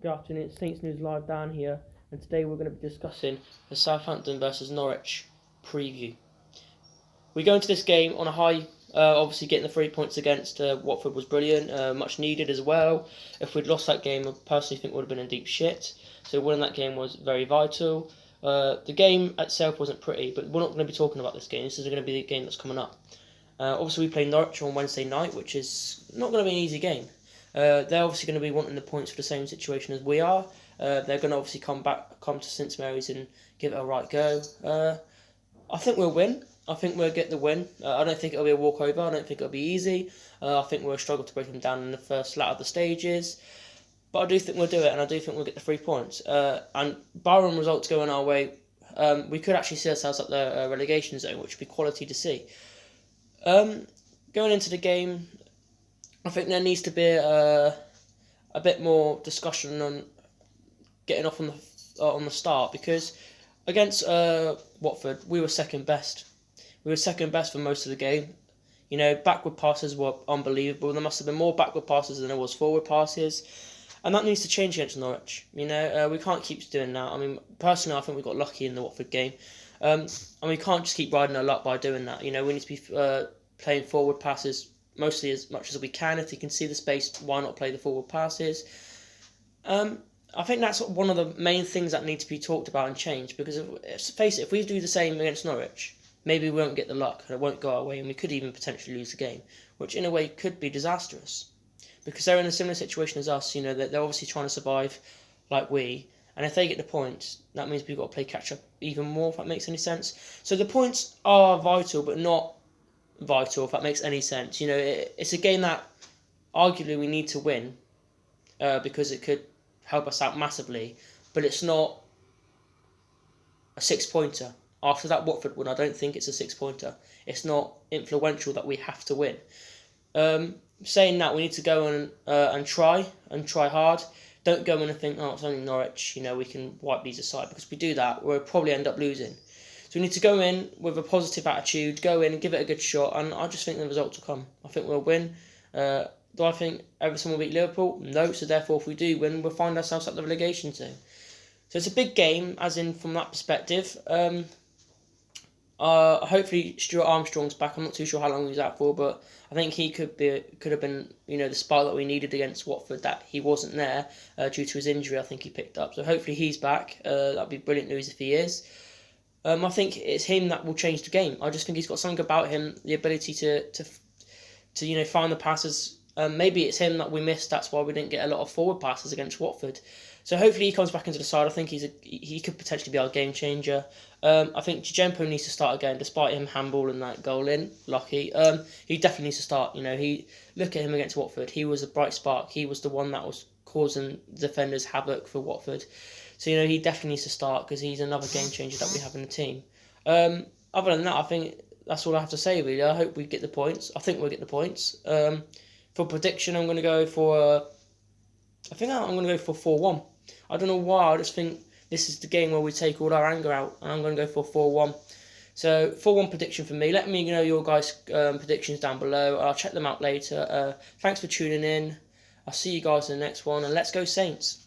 Good afternoon, it's Saints News Live down here, and today we're going to be discussing the Southampton versus Norwich preview. We go into this game on a high, obviously getting the 3 points against Watford was brilliant, much needed as well. If we'd lost that game, I personally think we would have been in deep shit, so winning that game was very vital. The game itself wasn't pretty, but we're not going to be talking about this game. This is going to be the game that's coming up. Obviously we play Norwich on Wednesday night, which is not going to be an easy game. They're obviously going to be wanting the points for the same situation as we are. They're going to obviously come to St Mary's and give it a right go. I think we'll win. I think we'll get the win. I don't think it'll be a walkover. I don't think it'll be easy. I think we'll struggle to break them down in the first lat of the stages. But I do think we'll do it, and I do think we'll get the 3 points. And barring results going our way, we could actually see ourselves up the relegation zone, which would be quality to see. Going into the game, I think there needs to be a bit more discussion on getting off on the start, because against Watford we were second best. We were second best for most of the game. You know, backward passes were unbelievable. There must have been more backward passes than there was forward passes, and that needs to change against Norwich. You know, we can't keep doing that. I mean, personally, I think we got lucky in the Watford game, and we can't just keep riding our luck by doing that. You know, we need to be playing forward passes mostly as much as we can. If you can see the space, why not play the forward passes? I think that's one of the main things that need to be talked about and changed, because face it, if we do the same against Norwich, maybe we won't get the luck and it won't go our way, and we could even potentially lose the game, which in a way could be disastrous, because they're in a similar situation as us. You know, they're obviously trying to survive like we, and if they get the points, that means we've got to play catch up even more, if that makes any sense. So the points are vital, but not vital, if that makes any sense. You know, it's a game that arguably we need to win, because it could help us out massively, but it's not a 6-pointer. After that Watford win, I don't think it's a 6-pointer. It's not influential that we have to win. Saying that, we need to go and try hard. Don't go in and think, oh, it's only Norwich, you know, we can wipe these aside, because if we do that, we'll probably end up losing. So we need to go in with a positive attitude, go in and give it a good shot, and I just think the results will come. I think we'll win. Do I think Everton will beat Liverpool? No, so therefore if we do win, we'll find ourselves at the relegation zone. So it's a big game, as in from that perspective. Hopefully Stuart Armstrong's back. I'm not too sure how long he's out for, but I think he could have been, you know, the spark that we needed against Watford, that he wasn't there due to his injury I think he picked up. So hopefully he's back. That'd be brilliant news if he is. I think it's him that will change the game. I just think he's got something about him, the ability to you know, find the passes. Maybe it's him that we missed. That's why we didn't get a lot of forward passes against Watford. So hopefully he comes back into the side. I think he could potentially be our game changer. I think Jempo needs to start again, despite him handballing that goal in. Lucky. He definitely needs to start. You know, look at him against Watford. He was a bright spark. He was the one that was causing defenders havoc for Watford. So, you know, he definitely needs to start, because he's another game changer that we have in the team. Other than that, I think that's all I have to say, really. I hope we get the points. I think we'll get the points. For prediction, I'm going to go for... I think I'm going to go for 4-1. I don't know why, I just think this is the game where we take all our anger out, and I'm going to go for 4-1. So, 4-1 prediction for me. Let me know your guys' predictions down below. I'll check them out later. Thanks for tuning in. I'll see you guys in the next one, and let's go Saints.